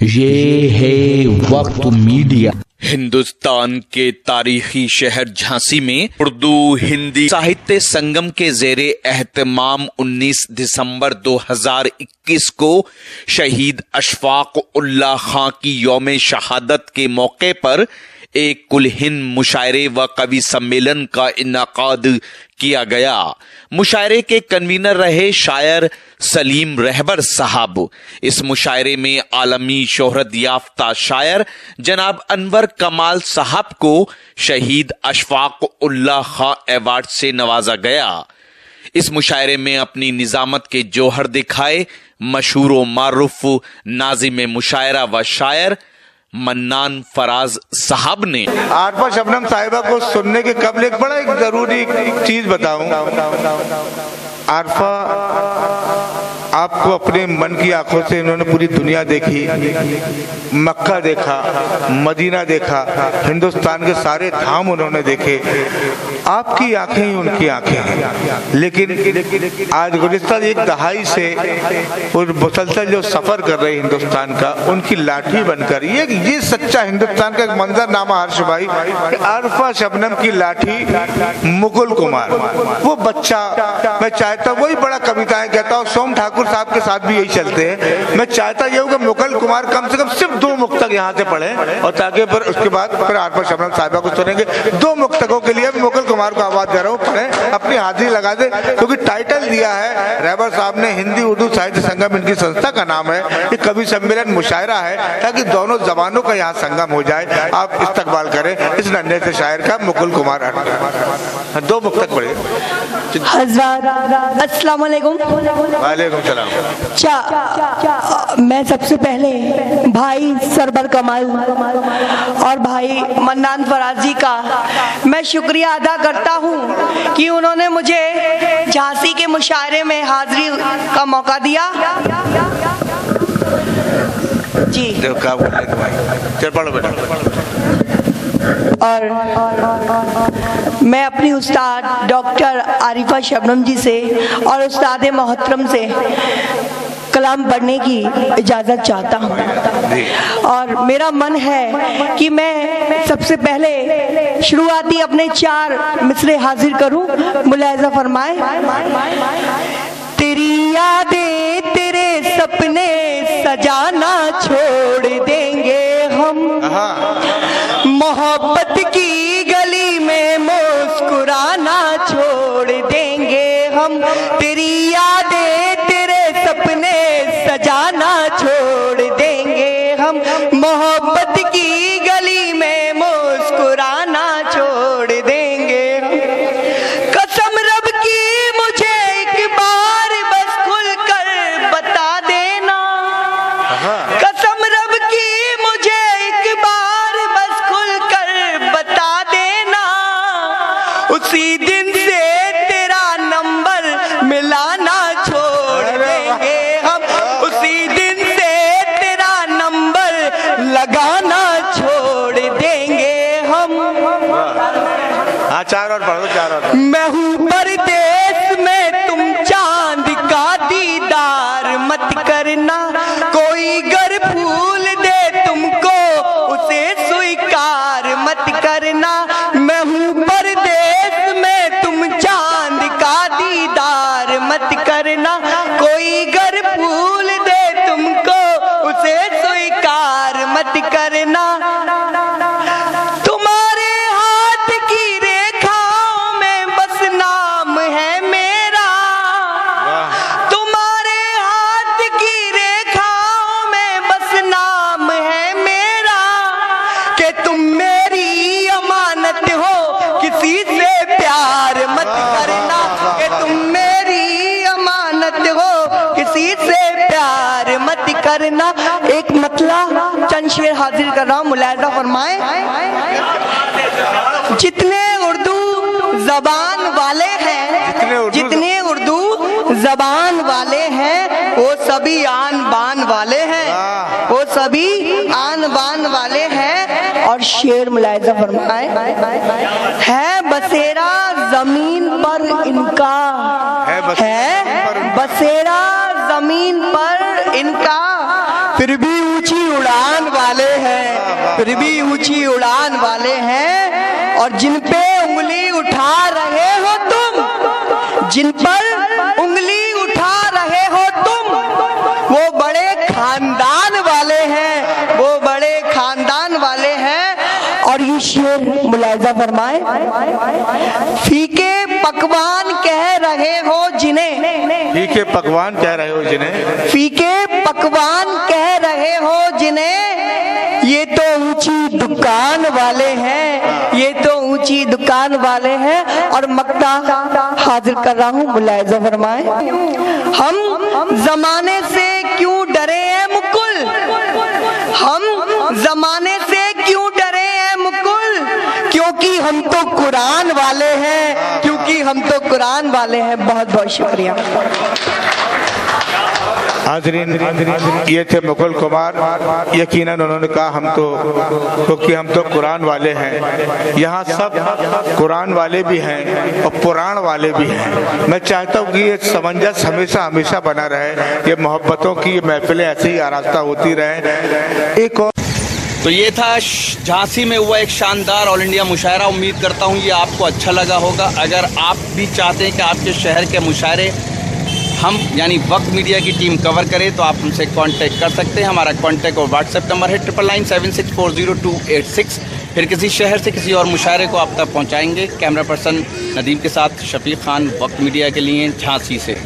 ये है वक्त मीडिया। हिंदुस्तान के तारीखी शहर झांसी में उर्दू हिंदी साहित्य संगम के जेरे एहतमाम 19 दिसंबर 2021 को शहीद अशफाक उल्लाह खां की यौम शहादत के मौके पर एक कुल हिंद मुशायरे व कवि सम्मेलन का इनाकाद किया गया। मुशायरे के कन्वीनर रहे शायर सलीम रहबर साहब। इस मुशायरे में आलमी शोहरत याफ्ता शायर जनाब अनवर कमाल साहब को शहीद अशफाक उल्लाह खां अवार्ड से नवाजा गया। इस मुशायरे में अपनी निजामत के जौहर दिखाए मशहूर व मारूफ नाजिम मुशायरा व शायर मन्नान फराज साहब ने आरफा शबनम साहिबा को सुनने के कबल एक बड़ा एक जरूरी चीज बताऊं। आरफा आपको अपने मन की आंखों से इन्होंने पूरी दुनिया देखी, मक्का देखा, मदीना देखा, हिंदुस्तान के सारे धाम उन्होंने देखे। आपकी आंखें ही उनकी आंखें हैं। लेकिन आज गुज़िश्ता एक दहाई से मुसलसल जो सफर कर रहे हिंदुस्तान का, उनकी लाठी बनकर ये सच्चा हिंदुस्तान का एक मंजरनामा हर्ष भाई। आरफा शबनम की लाठी मुकुल कुमार, वो बच्चा, मैं चाहता वही बड़ा कविताएं कहता हूँ। सोम ठाकुर साहब के साथ भी यही चलते हैं। मैं चाहता ये हूँ कि मुकुल कुमार कम से कम सिर्फ 2 मुक्तक यहाँ से पढ़े और ताकि फिर उसके बाद फिर आरफा शबनम साहिबा को सुनेंगे। 2 मुक्तकों के लिए मुकुल कुमार को आवाज दे रहा हूँ, पढ़े, अपनी हाजिरी लगा दे, क्योंकि टाइटल दिया है रहबर साहब ने, हिंदी उर्दू साहित्य संगम इनकी संस्था का नाम है। ये कवि सम्मेलन मुशायरा है ताकि दोनों जबानों का यहाँ संगम हो जाए। आप इस्तकबाल करें इस नन्हे से शायर का, मुकुल कुमार। 2 मुक्तक पढ़े। हज़रात अस्सलाम वालेकुम। वालेकुम सलाम। मैं सबसे पहले भाई सरबर कमाल और भाई मन्नान फराजी का मैं शुक्रिया अदा करता हूँ कि उन्होंने मुझे झांसी के मुशायरे में हाजिरी का मौका दिया। जी चल पढ़ो बेटा। और मैं अपनी उस्ताद डॉक्टर आरिफा शबनम जी से और उस्ताद मोहतरम से कलाम पढ़ने की इजाज़त चाहता हूँ। और मेरा मन है कि मैं सबसे पहले शुरुआती अपने 4 मिसरे हाजिर करूँ। मुलाहिज़ा फरमाए। तेरी यादें तेरे सपने सजाना छोड़ देंगे हम, मोहब्बत की गली में मुस्कुराना छोड़ देंगे हम। तेरी यादें तेरे सपने सजाना छोड़ देंगे हम, मोहब्बत की गली में मुस्कुराना छोड़ देंगे हम। कसम रब की मुझे एक बार बस खुलकर बता देना, कसम रब की मुझे एक बार बस खुलकर बता देना। उसी दिन से तेरा नंबर मिलाना छोड़ देंगे हम, उसी दिन से तेरा नंबर लगाना छोड़ देंगे हम। हाँ 4 और पढ़ो, 4 और। मैं हूँ परदेश में तुम चांद का दीदार मत करना, कोई गर फूल दे तुमको उसे स्वीकार मत करना। मैं हूँ परदेश में तुम चांद का दीदार मत करना, कोई गर फूल दे तुमको उसे स्वीकार मत करना। तुम्हारे हाथ की रेखाओं में बस नाम है मेरा, तुम्हारे हाथ की रेखाओं में बस नाम है मेरा। कि तुम मेरी अमानत हो किसी से प्यार मत करना, कि तुम मेरी अमानत हो किसी से प्यार मत करना। एक मतला चंद शेर हाजिर कर रहा हूँ, मुलाहिज़ा फरमाए। जितने उर्दू जबान वाले हैं, जितने उर्दू जबान वाले हैं, वो सभी आन बान वाले हैं, वो सभी आन बान वाले हैं। और शेर मुलाहिज़ा फरमाए। है बसेरा जमीन पर इनका, है बसेरा जमीन पर इनका, फिर भी ऊंची उड़ा फिर भी ऊंची उड़ान वाले हैं। और जिन पे उंगली उठा रहे हो तुम, जिन पर उंगली उठा रहे हो तुम, वो बड़े खानदान वाले हैं, वो बड़े खानदान वाले हैं। और ये शेर मुलाहिजा फरमाए, फीके पकवान कह रहे हो जिन्हें, फीके पकवान कह रहे हो जिन्हें, फीके पकवान कह रहे हो जिन्हें, ये तो ऊंची दुकान वाले हैं, ये तो ऊंची दुकान वाले हैं। और मक्ता हाजिर कर रहा हूँ, मुलाहिजा फरमाए। हम जमाने से क्यों डरे हैं मुकुल, हम जमाने से क्यों डरे हैं मुकुल, क्योंकि हम तो कुरान वाले हैं, क्योंकि हम तो कुरान वाले हैं। बहुत बहुत शुक्रिया। हाज़रीन, ये थे मुकुल कुमार। यकीनन उन्होंने कहा हम तो, क्योंकि हम तो कुरान वाले हैं। यहाँ सब कुरान वाले भी हैं और पुराण वाले भी हैं। मैं चाहता हूँ कि ये समंजस हमेशा हमेशा बना रहे, ये मोहब्बतों की ये महफिलें ऐसे ही आरास्ता होती रहें। एक और तो ये था झांसी में हुआ एक शानदार ऑल इंडिया मुशायरा। उम्मीद करता हूँ ये आपको अच्छा लगा होगा। अगर आप भी चाहते हैं कि आपके शहर के मुशायरे हम यानी वक्त मीडिया की टीम कवर करें तो आप हमसे कांटेक्ट कर सकते हैं। हमारा कांटेक्ट और व्हाट्सएप नंबर है 9997640286। फिर किसी शहर से किसी और मुशायरे को आप तक पहुँचाएँगे। कैमरा पर्सन नदीम के साथ शफीक खान, वक्त मीडिया के लिए झांसी से।